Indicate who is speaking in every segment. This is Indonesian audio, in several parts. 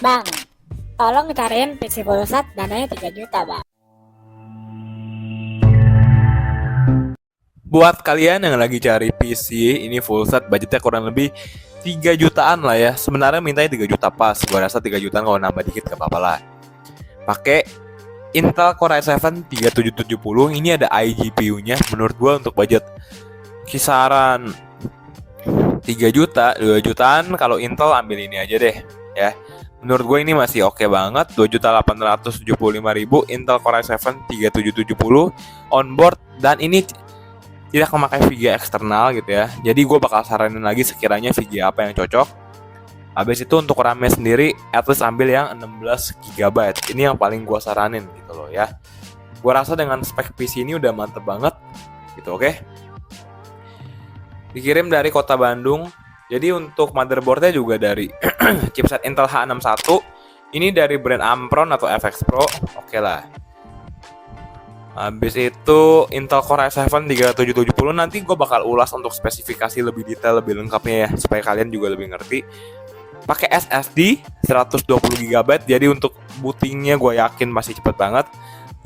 Speaker 1: Bang, tolong cariin PC Polsat dananya 3 juta, Bang.
Speaker 2: Buat kalian yang lagi cari PC, ini full set budgetnya kurang lebih 3 jutaan lah ya. Sebenarnya mintanya 3 juta pas. Gua rasa 3 jutaan kalau nambah dikit gak apa-apa lah. Pakai Intel Core i7 3770. Ini ada iGPU-nya. Menurut gua untuk budget kisaran 3 juta, 2 jutaan kalau Intel ambil ini aja deh ya. Menurut gue ini masih oke banget. 2.875.000 Intel Core i7 3770 onboard, dan ini tidak memakai VGA eksternal gitu ya. Jadi gue bakal saranin lagi sekiranya VGA apa yang cocok. Habis itu untuk RAM-nya sendiri, at least ambil yang 16 GB. Ini yang paling gue saranin gitu loh ya. Gue rasa dengan spek PC ini udah mantep banget gitu, oke? Dikirim dari kota Bandung. Jadi untuk motherboardnya juga dari chipset Intel H61. Ini dari brand Ampron atau FX Pro, oke lah. Habis itu Intel Core i7 3770. Nanti gue bakal ulas untuk spesifikasi lebih detail, lebih lengkapnya ya, supaya kalian juga lebih ngerti. Pakai SSD 120 GB. Jadi untuk bootingnya gue yakin masih cepet banget.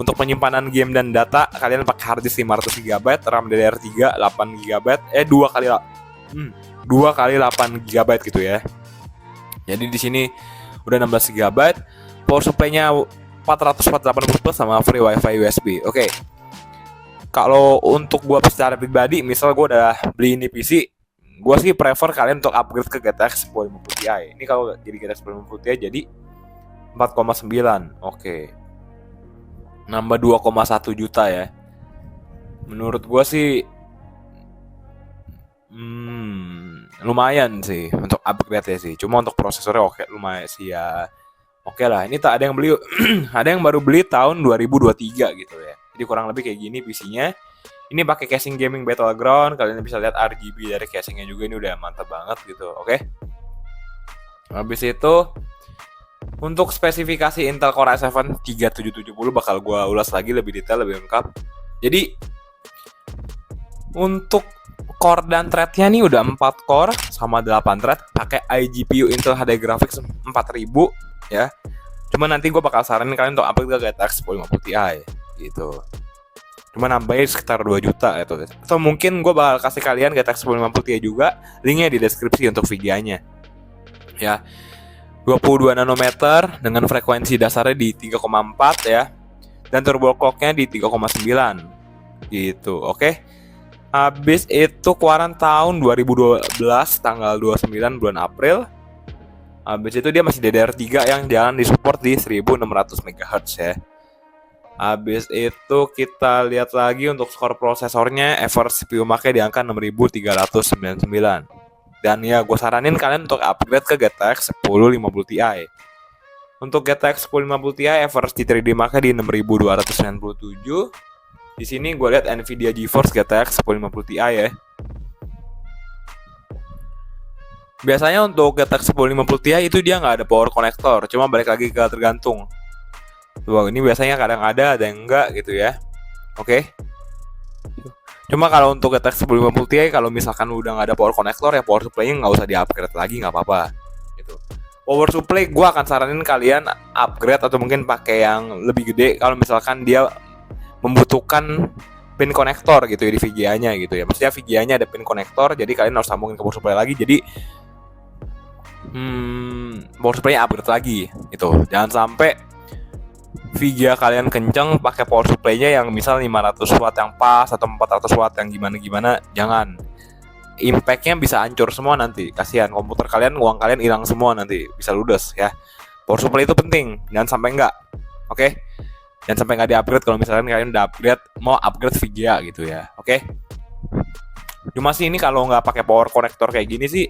Speaker 2: Untuk penyimpanan game dan data kalian pakai harddisk 500 GB, RAM DDR3 8 GB, 2 kali 8 GB gitu ya. Jadi di sini udah 16 GB. Power supply-nya 480 plus sama free wifi USB. Oke. Kalau untuk gua secara pribadi, misal gua udah beli ini PC, gua sih prefer kalian untuk upgrade ke GTX 1050 Ti. Ini kalau jadi GTX 1050 Ti jadi 4,9. Oke. Nambah 2,1 juta ya. Menurut gua sih lumayan sih untuk upgrade ya sih. Cuma untuk prosesornya oke, lumayan sih ya. Oke lah, ini tak ada yang beli, ada yang baru beli tahun 2023 gitu ya. Jadi kurang lebih kayak gini PC-nya. Ini pakai casing gaming Battleground, kalian bisa lihat RGB dari casingnya juga, ini udah mantap banget gitu, oke. Habis itu untuk spesifikasi Intel Core i7 3770 bakal gua ulas lagi lebih detail, lebih lengkap. Jadi untuk core dan thread-nya nih udah 4 core sama 8 thread, pakai iGPU Intel HD Graphics 4000 ya. Cuma nanti gue bakal saranin kalian untuk upgrade ke GTX 1050 Ti gitu. Cuma nambahin sekitar 2 juta gitu. Atau mungkin gue bakal kasih kalian GTX 1050 Ti juga, linknya di deskripsi untuk VGA-nya. Ya. 22 nanometer dengan frekuensi dasarnya di 3,4 ya. Dan turbo clock-nya di 3,9 gitu. Oke. Habis itu keluaran tahun 2012 tanggal 29 bulan April. Habis itu dia masih DDR3 yang jalan di support di 1600 MHz ya. Habis itu kita lihat lagi untuk skor prosesornya, average CPU make di angka 6399. Dan ya gue saranin kalian untuk upgrade ke GTX 1050 Ti. Untuk GTX 1050 Ti average di 3D make di 6297. Di sini gue lihat Nvidia GeForce GTX 1050 Ti ya. Biasanya untuk GTX 1050 Ti itu dia nggak ada power connector, cuma balik lagi ke tergantung. Wah, ini biasanya kadang ada yang enggak gitu ya. Oke. Cuma kalau untuk GTX 1050 Ti kalau misalkan udah nggak ada power connector ya power supply-nya nggak usah di-upgrade lagi, nggak apa-apa. Gitu. Power supply gue akan saranin kalian upgrade atau mungkin pakai yang lebih gede kalau misalkan dia membutuhkan pin konektor gitu ya di VGA-nya gitu ya. Maksudnya VGA-nya ada pin konektor, jadi kalian harus sambungin ke power supply lagi. Jadi power supply-nya upgrade lagi gitu. Jangan sampai VGA kalian kenceng pakai power supply-nya yang misal 500 watt yang pas atau 400 watt yang gimana-gimana. Jangan. Impact-nya bisa hancur semua nanti. Kasihan komputer kalian, uang kalian hilang semua nanti, bisa ludes ya. Power supply itu penting, jangan sampai enggak. Oke? Jangan sampai enggak di-upgrade kalau misalkan kalian udah upgrade, mau upgrade VGA gitu ya. Oke? Cuma sih ini kalau nggak pakai power connector kayak gini sih,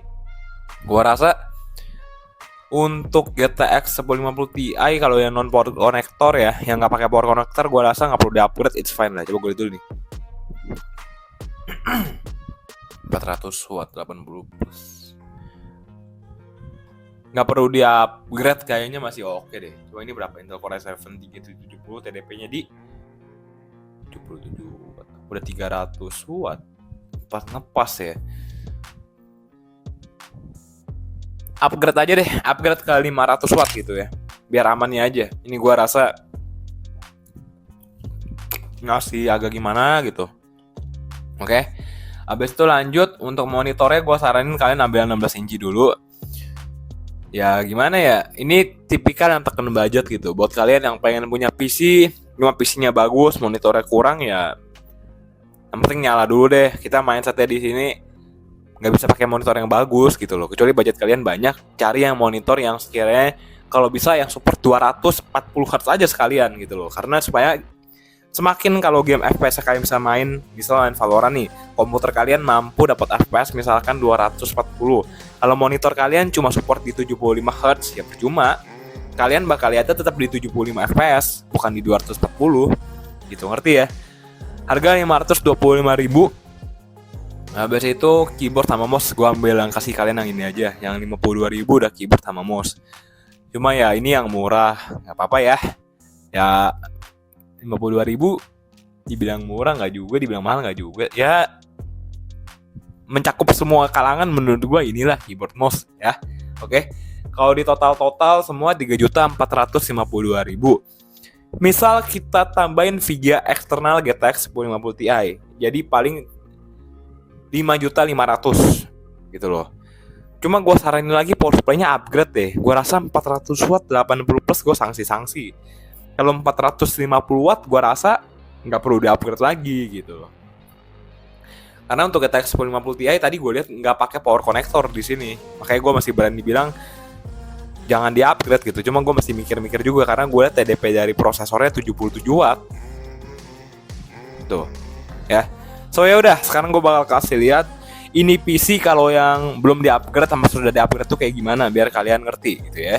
Speaker 2: gua rasa untuk GTX 1050 Ti kalau yang non power connector ya, yang nggak pakai power connector, gue rasa nggak perlu di-upgrade, it's fine lah. Coba gue lihat dulu nih. 400 watt 80 plus. Nggak perlu di-upgrade, kayaknya masih oke deh. Coba ini berapa Intel Core i7 3770, TDP-nya di 77 watt. Udah 300 watt. Pas ngepas ya. upgrade aja deh, upgrade ke 500 watt gitu ya, biar amannya aja. Ini gue rasa ngasih agak gimana gitu. Oke. Habis itu lanjut untuk monitornya, gue saranin kalian ambil 16 inci dulu. Ya gimana ya, ini tipikal yang tekan budget gitu. Buat kalian yang pengen punya PC, cuma PC-nya bagus, monitornya kurang, ya yang penting nyala dulu deh. Kita mindsetnya di sini nggak bisa pakai monitor yang bagus gitu loh. Kecuali budget kalian banyak, cari yang monitor yang sekiranya kalau bisa yang support 240 Hz aja sekalian gitu loh. Karena supaya semakin kalau game FPS kalian bisa main, misalnya main Valorant nih, komputer kalian mampu dapat FPS misalkan 240. Kalau monitor kalian cuma support di 75 Hz, ya percuma. Kalian bakal lihatnya tetap di 75 FPS, bukan di 240. Gitu, ngerti ya? Harga 525.000. Habis itu keyboard sama mouse gue ambil yang kasih kalian yang ini aja, yang 52.000 udah keyboard sama mouse. Cuma ya ini yang murah, nggak apa-apa ya. Ya 52.000 dibilang murah nggak juga, dibilang mahal nggak juga. Ya mencakup semua kalangan menurut gue, inilah keyboard mouse ya. Oke. Kalau di total semua 3.452.000. Misal kita tambahin VGA eksternal GTX 1050 Ti, jadi paling 5.500.000 gitu loh. Cuma gue saranin lagi power supply-nya upgrade deh. Gue rasa 400 watt 80 plus gue sanksi. Kalau 450 watt gue rasa nggak perlu di-upgrade lagi gitu loh. Karena untuk GTX 1050 Ti tadi gue lihat nggak pakai power connector di sini. Makanya gue masih berani bilang jangan di-upgrade gitu. Cuma gue masih mikir-mikir juga karena gue lihat TDP dari prosesornya 77 watt. Tuh. Ya. So ya udah, sekarang gue bakal kasih lihat ini PC kalau yang belum di-upgrade sama sudah di-upgrade tuh kayak gimana biar kalian ngerti gitu ya.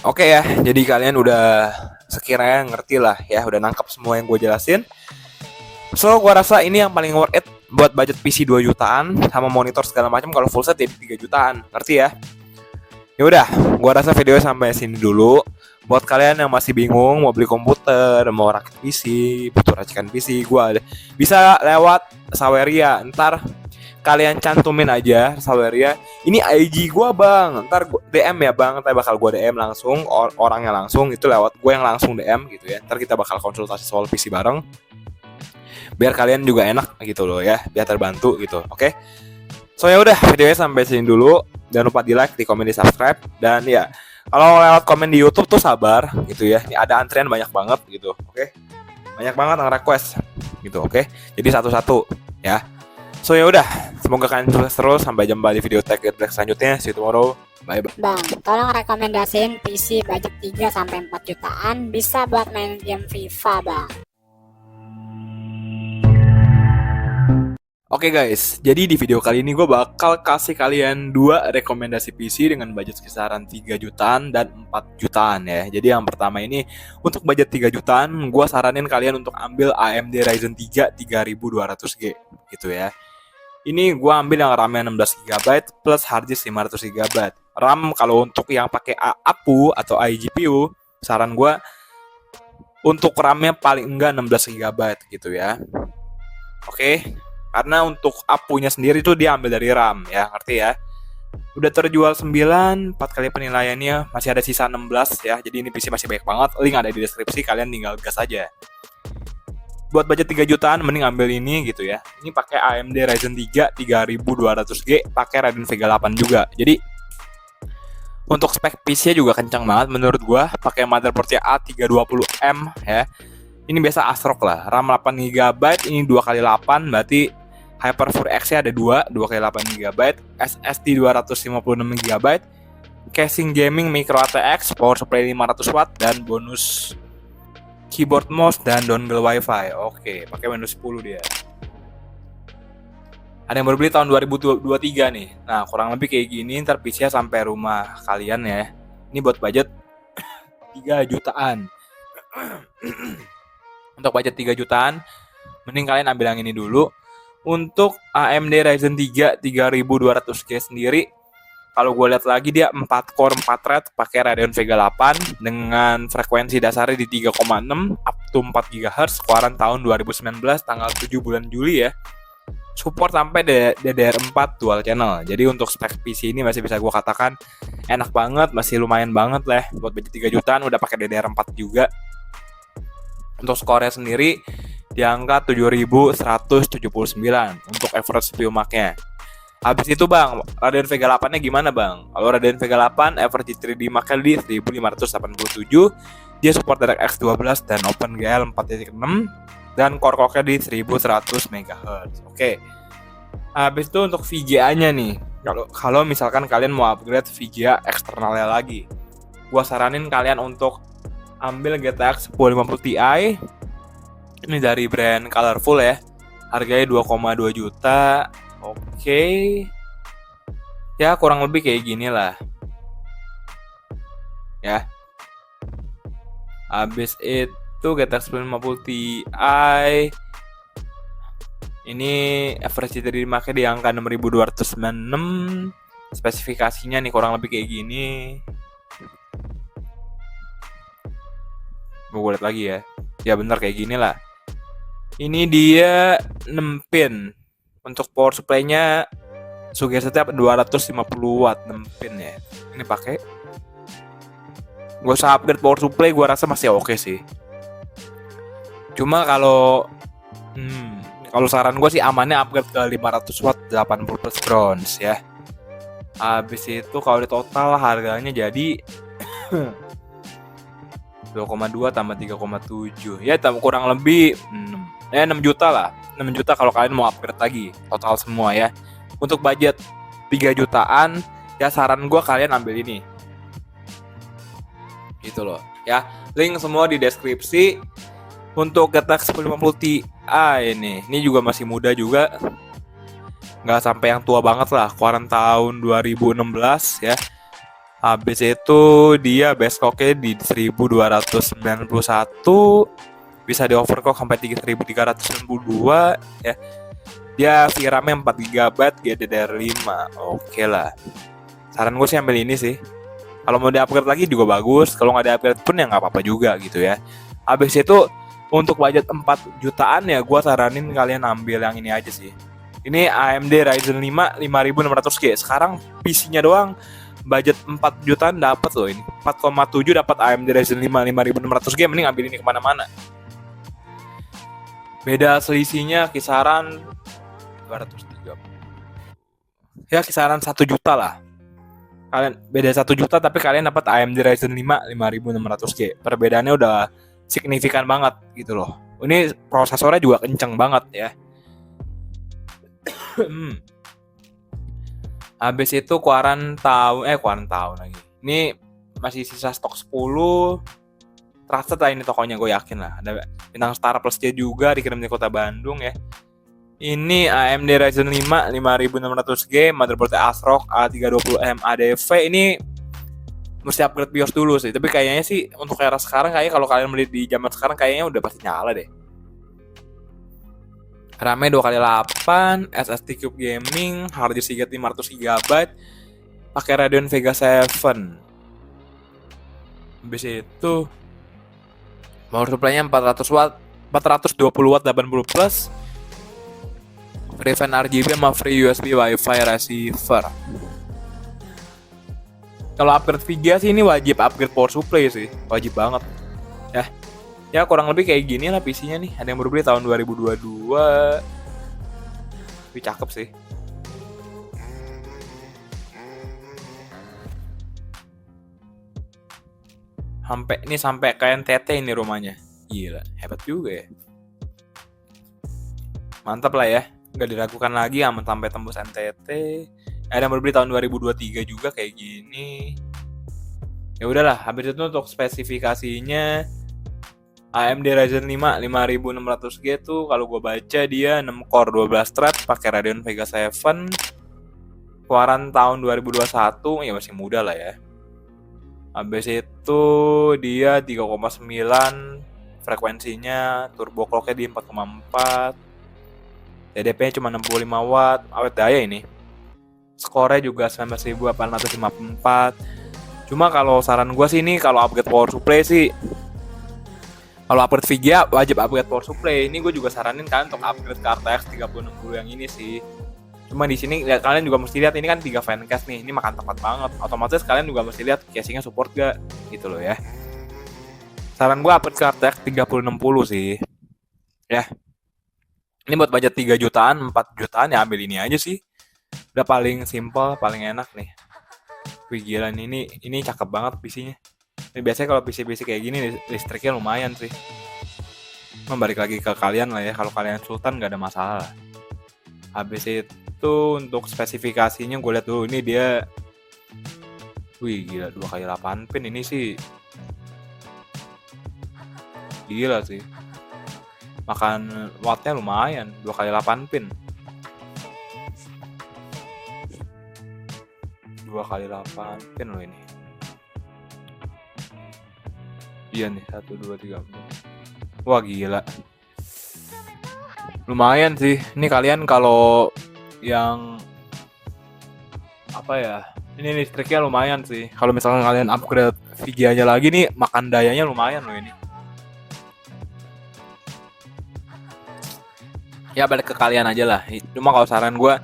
Speaker 2: Oke ya, jadi kalian udah sekiranya ngerti lah ya, udah nangkep semua yang gue jelasin. So, gue rasa ini yang paling worth it buat budget PC 2 jutaan sama monitor segala macam. Kalau full set ya 3 jutaan, ngerti ya? Ya udah, gue rasa videonya sampai sini dulu. Buat kalian yang masih bingung mau beli komputer, mau rakit PC, butuh racikan PC, gue bisa lewat Saweria. Ntar kalian cantumin aja Saweria. Ini IG gua bang, ntar DM ya bang, ntar bakal gua DM langsung orangnya langsung, itu lewat gue yang langsung DM gitu ya. Ntar kita bakal konsultasi soal PC bareng, biar kalian juga enak gitu loh ya, biar terbantu gitu. Oke. So ya udah, videonya sampai sini dulu. Jangan lupa di like, di komen, di subscribe, dan ya kalau lewat komen di YouTube tuh sabar gitu ya. Ini ada antrian banyak banget gitu. Oke. Banyak banget yang request gitu. Oke. Jadi satu-satu ya. So ya udah, semoga kalian sukses terus. Sampai jumpa di video tech selanjutnya. See you tomorrow. Bye bye.
Speaker 1: Bang, tolong rekomendasiin PC budget 3 sampai 4 jutaan bisa buat main game FIFA, Bang.
Speaker 2: Oke guys, jadi di video kali ini gue bakal kasih kalian 2 rekomendasi PC dengan budget kisaran 3 jutaan dan 4 jutaan ya. Jadi yang pertama ini untuk budget 3 jutaan, gue saranin kalian untuk ambil AMD Ryzen 3 3200G gitu ya. Ini gue ambil yang RAM-nya 16GB plus harddisk 500GB. RAM kalau untuk yang pakai APU atau iGPU, saran gue untuk RAM-nya paling enggak 16GB gitu ya. Oke. Karena untuk APU-nya sendiri tuh dia ambil dari RAM ya, ngerti ya. Udah terjual 9, 4 kali penilaiannya, masih ada sisa 16 ya. Jadi ini PC masih banyak banget, link ada di deskripsi, kalian tinggal gas aja. Buat budget 3 jutaan mending ambil ini gitu ya. Ini pakai AMD Ryzen 3 3200G, pakai Radeon Vega 8 juga. Jadi untuk spek PC juga kencang banget menurut gua, pakai motherboardnya A320M ya. Ini biasa ASRock lah, RAM 8GB, ini 2x8, berarti Hyper-4 X-nya ada 2x8GB, SSD 256GB, casing gaming micro ATX, power supply 500W, dan bonus keyboard mouse dan dongle wifi. Oke, pakai Windows 10 dia. Ada yang baru beli tahun 2023 nih. Nah, kurang lebih kayak gini, ntar PC-nya sampai rumah kalian ya. Ini buat budget 3 jutaan. Untuk budget 3 jutaan, mending kalian ambil yang ini dulu. Untuk AMD Ryzen 3 3200G sendiri, kalau gue lihat lagi dia 4 core 4 thread pakai Radeon Vega 8 dengan frekuensi dasarnya di 3,6 up to 4 GHz, keluaran tahun 2019 tanggal 7 bulan Juli ya. Support sampai DDR4 dual channel. Jadi untuk spek PC ini masih bisa gue katakan enak banget, masih lumayan banget lah. Buat budget 3 jutaan udah pakai DDR4 juga. Untuk skornya sendiri di angka 7179 untuk average CPU mark-nya. Habis itu bang, Radeon Vega 8-nya gimana bang? Kalau Radeon Vega 8 average 3D mark-nya di 1587. Dia support DirectX 12 dan OpenGL 4.6 dan core clock-nya di 1100 MHz. Oke. Habis itu untuk VGA-nya nih. Kalau misalkan kalian mau upgrade VGA eksternalnya lagi, gua saranin kalian untuk ambil GTX 1050 Ti. Ini dari brand Colorful ya. Harganya 2,2 juta. Oke. Ya kurang lebih kayak gini lah. Ya. Habis itu GTX 1050 Ti. Ini average dari market di angka 6296. Spesifikasinya nih kurang lebih kayak gini. Gue lihat lagi ya. Ya bener kayak gini lah. Ini dia 6 pin. Untuk power supply-nya sugesti setiap 250 watt 6 pin ya. Ini pakai. Gue usah upgrade power supply, gue rasa masih oke sih. Cuma kalau saran gue sih amannya upgrade ke 500 watt 80 plus bronze ya. Habis itu kalau di total harganya jadi 2,2 tambah 3,7 ya, kurang lebih 6 juta lah. 6 juta kalau kalian mau upgrade lagi total semua ya. Untuk budget 3 jutaan ya, saran gue kalian ambil ini gitu loh ya. Link semua di deskripsi. Untuk GTX 1050 Ti ini juga masih muda juga, nggak sampai yang tua banget lah, keluaran tahun 2016 ya. Habis itu dia base clock-nya di 1291, bisa di overclock sampai 3392 ya. Dia VRAM-nya 4GB, GDDR5. Oke lah. Saran gue sih ambil ini sih. Kalau mau di-upgrade lagi juga bagus, kalau nggak di-upgrade pun ya nggak apa-apa juga gitu ya. Habis itu untuk budget 4 jutaan ya gue saranin kalian ambil yang ini aja sih. Ini AMD Ryzen 5 5600G. Sekarang PC-nya doang budget 4 jutaan dapat loh ini. 4,7 dapat AMD Ryzen 5 5600G, mending ambil ini kemana mana. Beda selisihnya kisaran 230. Ya kisaran 1 juta lah. Kalian beda 1 juta tapi kalian dapat AMD Ryzen 5 5600G. Perbedaannya udah signifikan banget gitu loh. Ini prosesornya juga kenceng banget ya. Habis itu kuarantau lagi. Ini masih sisa stok 10. Trusted lah ini tokonya, gue yakin lah. Ada bintang Star Plus-nya juga, dikirim di kota Bandung ya. Ini AMD Ryzen 5 5600G, motherboardnya ASRock A320M ADV. Ini mesti upgrade BIOS dulu sih. Tapi kayaknya sih untuk era sekarang, kayaknya kalau kalian beli di zaman sekarang kayaknya udah pasti nyala deh. RAM-nya 2x8, SSD Cube Gaming, hard disk 500GB, pakai Radeon Vega 7. Habis itu power supply-nya 400 watt, 420 watt 80 plus. Free fan RGB sama free USB Wi-Fi receiver. Kalau upgrade VGA sih ini wajib upgrade power supply sih, wajib banget. Ya kurang lebih kayak gini lah PC-nya nih. Ada yang baru beli tahun 2022. Tapi cakep sih. Sampai kayak NTT ini rumahnya. Gila, hebat juga ya. Mantap lah ya. Nggak diragukan lagi aman sampai tembus NTT. Ada yang baru beli tahun 2023 juga kayak gini. Ya udahlah, habis itu untuk spesifikasinya AMD Ryzen 5 5600G tuh kalau gue baca dia 6 core 12 thread pakai Radeon Vega 7. Keluaran tahun 2021, ya masih muda lah ya. Habis itu dia 3,9, frekuensinya turbo clock-nya di 4,4. TDP-nya cuma 65 watt, awet daya ini. Skornya juga 19.854. Cuma kalau saran gue sih ini kalau upgrade power supply sih, kalau upgrade VGA wajib upgrade power supply. Ini gue juga saranin kalian untuk upgrade ke RTX 3060 yang ini sih. Cuma di sini kalian juga mesti lihat ini kan 3 fancast nih. Ini makan tempat banget. Otomatis kalian juga mesti lihat casingnya support gak gitu loh ya. Saran gue upgrade ke RTX 3060 sih. Ya. Ini buat budget 3 jutaan, 4 jutaan ya ambil ini aja sih. Udah paling simple, paling enak nih. Wih gila nih, ini cakep banget PC-nya. Ini biasanya kalau PC-PC kayak gini listriknya lumayan sih. Balik lagi ke kalian lah ya. Kalau kalian sultan nggak ada masalah. Habis itu untuk spesifikasinya gue lihat dulu. Ini dia, wih gila 2x8 pin. Ini sih gila sih. Makan wattnya lumayan. 2x8 pin. 2x8 pin loh ini. Iya nih 1, 2, 3, 4. Wah gila. Lumayan sih. Ini kalian kalau yang apa ya? Ini listriknya lumayan sih. Kalau misalkan kalian upgrade VGA-nya lagi nih, makan dayanya lumayan loh ini. Ya balik ke kalian aja lah. Cuma kalau saran gue,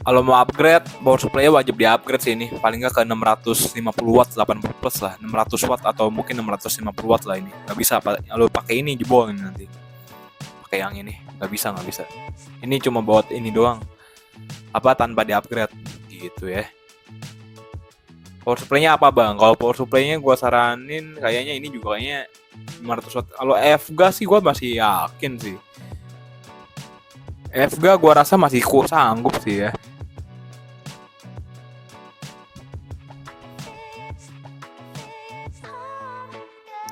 Speaker 2: kalau mau upgrade, power supply-nya wajib di-upgrade sih ini. Paling nggak ke 650 watt, 80 plus lah. 600 watt atau mungkin 650 watt lah ini. Nggak bisa, kalau pakai ini jebol ini nanti. Pakai yang ini, nggak bisa. Ini cuma buat ini doang. Tanpa di-upgrade, gitu ya. Power supply-nya apa bang? Kalau power supply-nya gue saranin, kayaknya ini juga kayaknya 500 watt. Kalau FGA sih gue masih yakin sih. FGA gue rasa masih sanggup sih ya.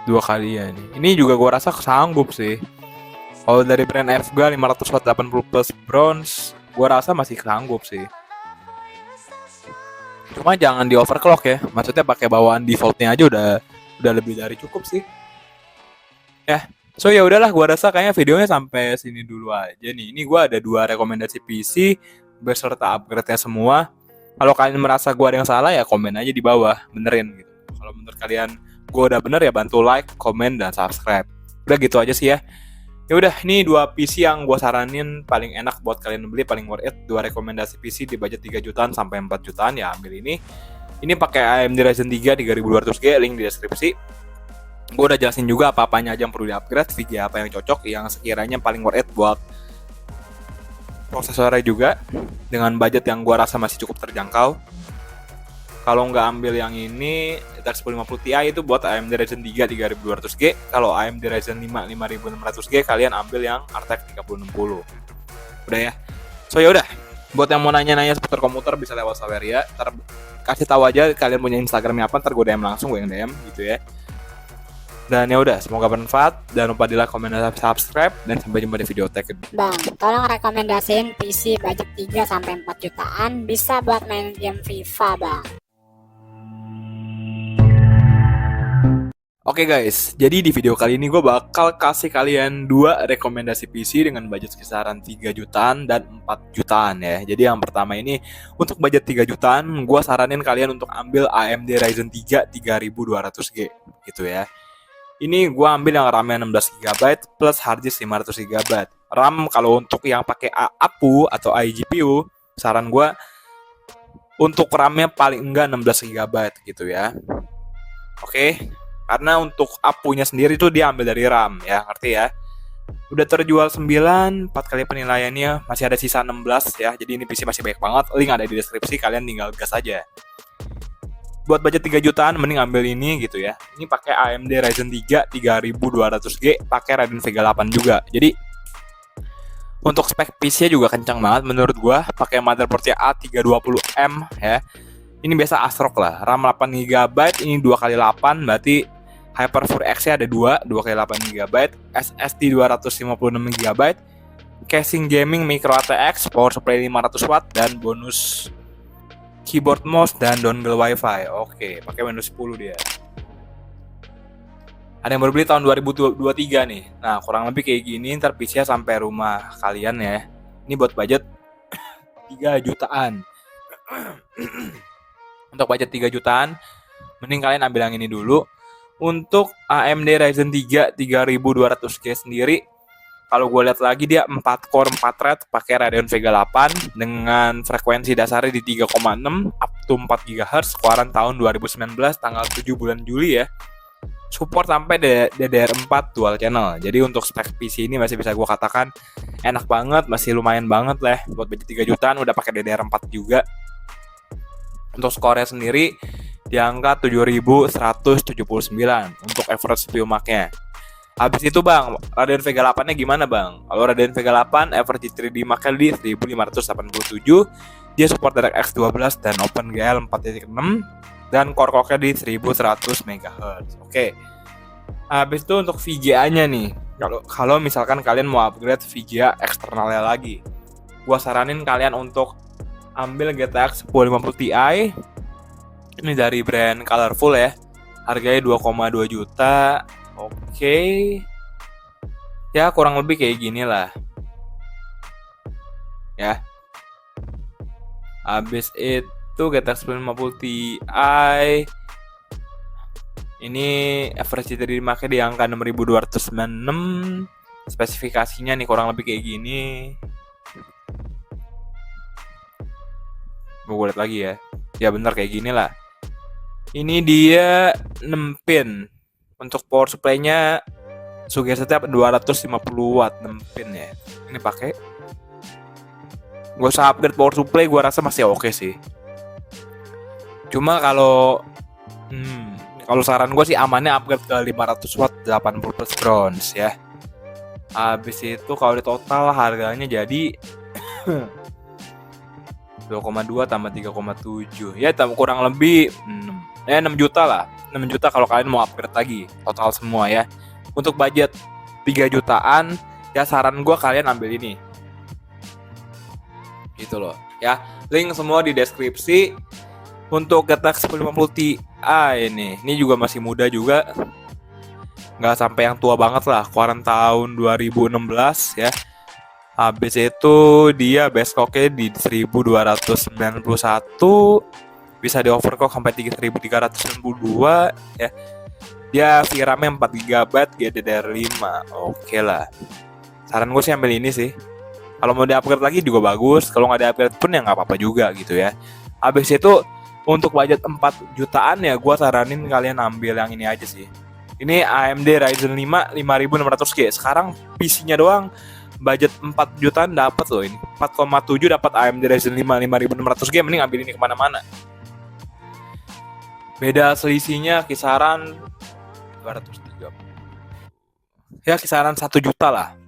Speaker 2: Dua kali ya ini. Ini juga gue rasa sanggup sih. Kalau dari brand FGA 500 watt 80 plus bronze, gue rasa masih sanggup sih. Cuma jangan di overclock ya. Maksudnya pakai bawaan defaultnya aja udah lebih dari cukup sih. Ya. So ya udahlah, gue rasa kayaknya videonya sampai sini dulu aja nih. Ini gue ada 2 rekomendasi PC beserta upgrade-nya semua. Kalau kalian merasa gue ada yang salah ya komen aja di bawah, benerin gitu. Kalau menurut kalian gue udah bener ya bantu like, komen, dan subscribe. Udah gitu aja sih ya. Ya udah, ini dua PC yang gue saranin paling enak buat kalian beli, paling worth it. Dua rekomendasi PC di budget 3 jutaan sampai 4 jutaan, ya ambil ini. Ini pakai AMD Ryzen 3 3200G, link di deskripsi. Gue udah jelasin juga apa-apanya aja yang perlu di-upgrade, VGA apa yang cocok, yang sekiranya paling worth it buat prosesornya juga, dengan budget yang gue rasa masih cukup terjangkau. Kalau nggak ambil yang ini, RTX 1050 Ti itu buat AMD Ryzen 3 3200G. Kalau AMD Ryzen 5 5600G, kalian ambil yang RTX 3060. Udah ya. So ya udah, buat yang mau nanya-nanya seputar komputer bisa lewat Saweria. Ntar kasih tahu aja kalian punya Instagramnya apa, ntar gue DM langsung, gue yang DM gitu ya. Dan ya udah, semoga bermanfaat. Jangan lupa di like, komen, dan subscribe, dan sampai jumpa di video tag.
Speaker 1: Bang, tolong rekomendasiin PC budget 3 sampai 4 jutaan bisa buat main game FIFA, Bang.
Speaker 2: Oke guys, jadi di video kali ini gue bakal kasih kalian dua rekomendasi PC dengan budget kisaran 3 jutaan dan 4 jutaan ya. Jadi yang pertama ini untuk budget 3 jutaan, gue saranin kalian untuk ambil AMD Ryzen 3 3200G gitu ya. Ini gue ambil yang RAM-nya 16GB plus harddisk 500GB. RAM kalau untuk yang pakai APU atau iGPU, saran gue untuk RAM-nya paling enggak 16GB gitu ya. Oke. Karena untuk APU-nya sendiri tuh dia ambil dari RAM ya, ngerti ya. Udah terjual 9, 4 kali penilaiannya, masih ada sisa 16 ya. Jadi ini PC masih banyak banget, link ada di deskripsi, kalian tinggal gas aja. Buat budget 3 jutaan mending ambil ini gitu ya. Ini pakai AMD Ryzen 3 3200G, pakai Radeon Vega 8 juga. Jadi untuk spek PC-nya juga kencang banget menurut gua, pakai motherboard-nya A320M ya. Ini biasa ASRock lah, RAM 8GB, ini 2x8, berarti Hyper-4 X-nya ada 2x8GB, SSD 256GB, casing gaming micro ATX, power supply 500W, dan bonus keyboard mouse dan dongle wifi. Oke, pakai Windows 10 dia. Ada yang baru beli tahun 2023 nih. Nah, kurang lebih kayak gini, ntar PC-nya sampai rumah kalian ya. Ini buat budget 3 jutaan. Untuk budget 3 jutaan, mending kalian ambil yang ini dulu. Untuk AMD Ryzen 3 3200G sendiri, kalau gue lihat lagi dia 4 core 4 thread pakai Radeon Vega 8 dengan frekuensi dasarnya di 3,6 up to 4 GHz, keluaran tahun 2019 tanggal 7 bulan Juli ya. Support sampai DDR4 dual channel. Jadi untuk spek PC ini masih bisa gue katakan enak banget, masih lumayan banget lah. Buat budget 3 jutaan udah pakai DDR4 juga. Untuk skornya sendiri di angka 7179 untuk average CPU mark-nya. Habis itu bang, Radeon Vega 8-nya gimana bang? Kalau Radeon Vega 8 average 3D mark-nya di 1587, dia support DirectX 12 dan OpenGL 4.6 dan core clock-nya di 1100 MHz. Oke. Habis itu untuk VGA-nya nih. Kalau misalkan kalian mau upgrade VGA eksternalnya lagi, gua saranin kalian untuk ambil GTX 1050 Ti. Ini dari brand Colorful ya. Harganya 2,2 juta. Oke. Ya kurang lebih kayak gini lah. Ya. Habis itu GTX 1050 Ti. Ini average dari market di angka 6296. Spesifikasinya nih kurang lebih kayak gini. Gue lihat lagi ya. Ya bener kayak gini lah. Ini dia 6 pin. Untuk power supply-nya sugesti setiap 250 watt 6 pin ya. Ini pakai. Gue usah upgrade power supply, gue rasa masih oke sih. Cuma kalau saran gue sih amannya upgrade ke 500 watt 80 plus bronze ya. Habis itu kalau di total harganya jadi 2,2 tambah 3,7 ya, kurang lebih 6 juta lah. 6 juta kalau kalian mau upgrade lagi total semua ya. Untuk budget 3 jutaan ya, saran gue kalian ambil ini gitu loh ya. Link semua di deskripsi. Untuk GTX 1050 Ti ini juga masih muda juga, nggak sampai yang tua banget lah, keluaran tahun 2016 ya. Habis itu dia base clock-nya di 1291, bisa di overclock sampai 3392 ya. Dia VRAM-nya 4GB, GDDR5. Oke lah. Saran gue sih ambil ini sih. Kalau mau di-upgrade lagi juga bagus, kalau nggak di-upgrade pun ya nggak apa-apa juga gitu ya. Habis itu untuk budget 4 jutaan ya gue saranin kalian ambil yang ini aja sih. Ini AMD Ryzen 5 5600G. Sekarang PC-nya doang budget 4 jutaan dapat loh ini. 4,7 dapat AMD Ryzen 5 5600G, mending ambil ini kemana-mana. Beda selisihnya kisaran 230. Ya kisaran 1 juta lah.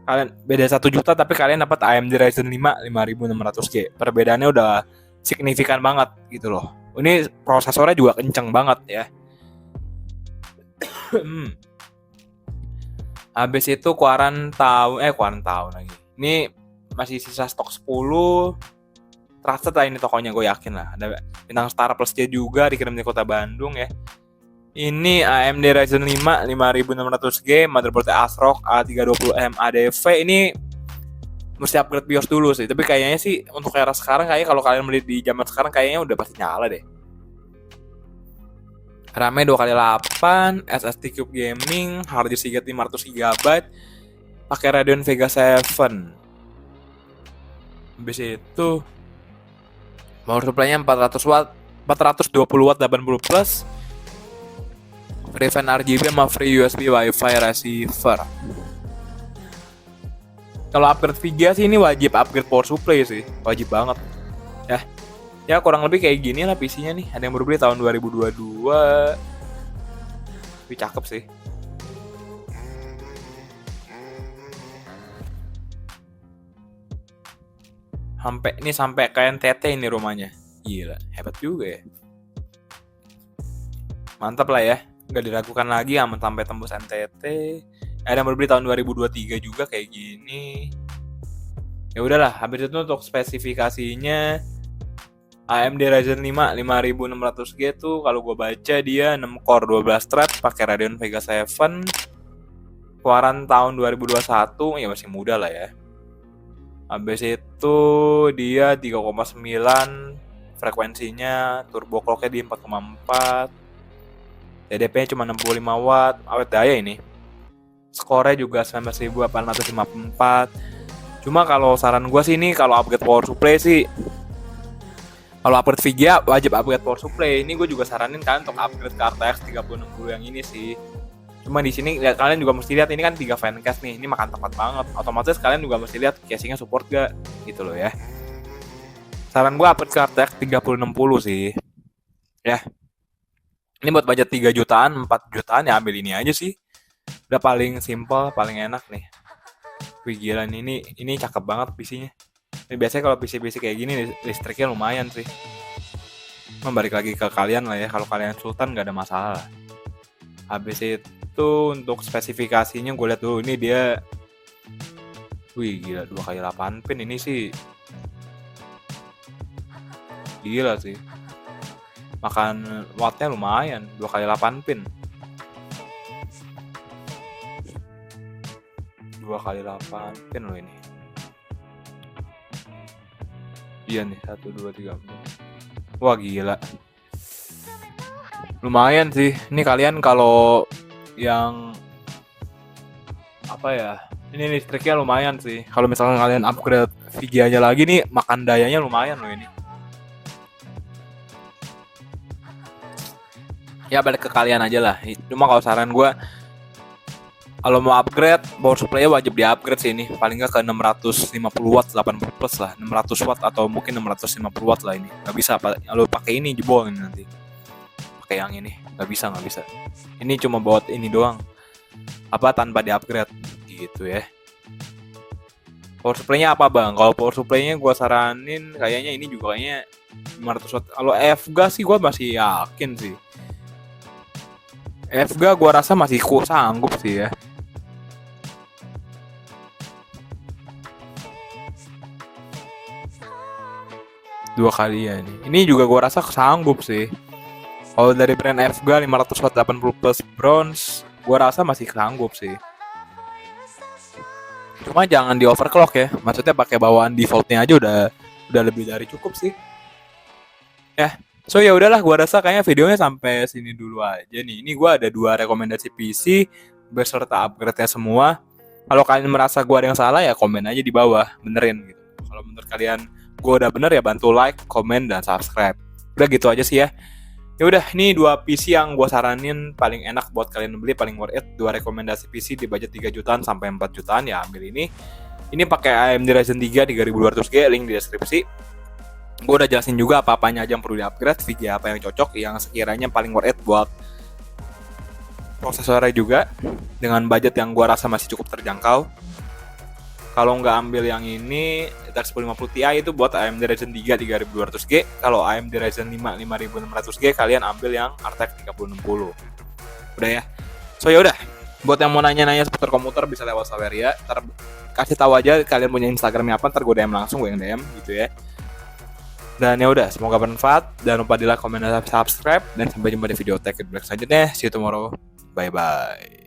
Speaker 2: Kalian beda 1 juta tapi kalian dapat AMD Ryzen 5 5600G. Perbedaannya udah signifikan banget gitu loh. Ini prosesornya juga kenceng banget ya. Habis itu Quarantine lagi. Ini masih sisa stok 10. Trusted lah ini tokonya, gue yakin lah. Ada bintang Star Plus-nya juga, dikirim di kota Bandung ya. Ini AMD Ryzen 5 5600G, motherboard ASRock A320M ADV. Ini mesti upgrade BIOS dulu sih. Tapi kayaknya sih untuk era sekarang, kayaknya kalau kalian beli di zaman sekarang kayaknya udah pasti nyala deh. RAM-nya 2x8, SSD Cube Gaming, hard disk 500GB, pakai Radeon Vega 7. Habis itu power supply-nya 400 watt, 420 watt 80 plus. Free fan RGB sama free USB Wi-Fi receiver. Kalau upgrade VGA sih ini wajib upgrade power supply sih, wajib banget. Ya kurang lebih kayak gini lah PC-nya nih. Ada yang baru beli tahun 2022. Tapi cakep sih. Sampai kayak NTT ini rumahnya. Gila, hebat juga ya. Mantap lah ya. Nggak diragukan lagi aman sampai tembus NTT. Ada yang baru beli tahun 2023 juga kayak gini. Ya udahlah, habis itu untuk spesifikasinya AMD Ryzen 5 5600G tuh kalau gue baca dia 6 core 12 thread pakai Radeon Vega 7. Keluaran tahun 2021, ya masih muda lah ya. Habis itu dia 3,9 frekuensinya, turbo clock-nya di 4,4. TDP-nya cuma 65 watt, awet daya ini. Skornya juga 19.854. Cuma kalau saran gue sih ini kalau upgrade power supply sih, kalau upgrade VGA wajib upgrade power supply. Ini gue juga saranin kalian untuk upgrade ke RTX 3060 yang ini sih. Cuma di sini ya, kalian juga mesti lihat ini kan 3 fancast nih, ini makan tempat banget. Otomatis kalian juga mesti lihat casingnya support gak gitu loh ya. Saran gue upgrade ke RTX 3060 sih. Ya. Ini buat budget 3 jutaan, 4 jutaan ya ambil ini aja sih. Udah paling simple, paling enak nih. Wih gila nih, ini cakep banget PC-nya. Ini biasanya kalau PC-PC kayak gini listriknya lumayan sih. Balik lagi ke kalian lah ya, kalau kalian sultan gak ada masalah. Habis itu untuk spesifikasinya gue lihat dulu, ini dia wih gila 2x8 pin ini sih. Gila sih. Makan wattnya lumayan, 2x8 pin. 2x8 pin loh ini. Iya nih 1, 2, 3, 4. Wah gila. Lumayan sih. Ini kalian kalau yang apa ya? Ini listriknya lumayan sih. Kalau misalkan kalian upgrade VGA-nya lagi nih, makan dayanya lumayan loh ini. Ya balik ke kalian aja lah. Cuma kalau saran gue, kalau mau upgrade, power supply-nya wajib di-upgrade sih ini. Paling nggak ke 650 watt, 80 plus lah. 600 watt atau mungkin 650 watt lah ini. Nggak bisa, kalau pakai ini jebol ini nanti. Pakai yang ini, nggak bisa. Ini cuma buat ini doang. Tanpa di-upgrade gitu ya. Power supply-nya apa bang? Kalau power supply-nya gue saranin kayaknya ini juga kayaknya 500 watt. Kalau FGA sih gue masih yakin sih. FGA gue rasa masih sanggup sih ya. Dua kali ya ini. Ini juga gue rasa sanggup sih. Kalau dari brand FGA 500 watt 80 plus bronze, gue rasa masih sanggup sih. Cuma jangan di overclock ya. Maksudnya pakai bawaan defaultnya aja udah lebih dari cukup sih. Ya. So ya udahlah, gua rasa kayaknya videonya sampai sini dulu aja nih. Ini gua ada 2 rekomendasi PC beserta upgrade-nya semua. Kalau kalian merasa gue ada yang salah ya komen aja di bawah, benerin gitu. Kalau menurut kalian gue udah bener ya bantu like, komen, dan subscribe. Udah gitu aja sih ya. Ya udah, ini 2 PC yang gue saranin paling enak buat kalian beli, paling worth it. 2 rekomendasi PC di budget 3 jutaan sampai 4 jutaan ya ambil ini. Ini pakai AMD Ryzen 3 3200G, link di deskripsi. Gue udah jelasin juga apa-apanya aja yang perlu di-upgrade, VGA apa yang cocok, yang sekiranya paling worth it buat prosesornya juga, dengan budget yang gue rasa masih cukup terjangkau. Kalau nggak ambil yang ini, RTX 1050 Ti itu buat AMD Ryzen 3 3200G. Kalau AMD Ryzen 5 5600G, kalian ambil yang RTX 3060. Udah ya. So ya udah, buat yang mau nanya-nanya seputar komputer bisa lewat Saweria. Ntar kasih tahu aja kalian punya Instagramnya apa, ntar gue DM langsung, gue yang DM gitu ya. Dan ya udah, semoga bermanfaat. Jangan lupa di like, komen, dan subscribe. Dan sampai jumpa di video Tech It Black selanjutnya. See you tomorrow. Bye bye.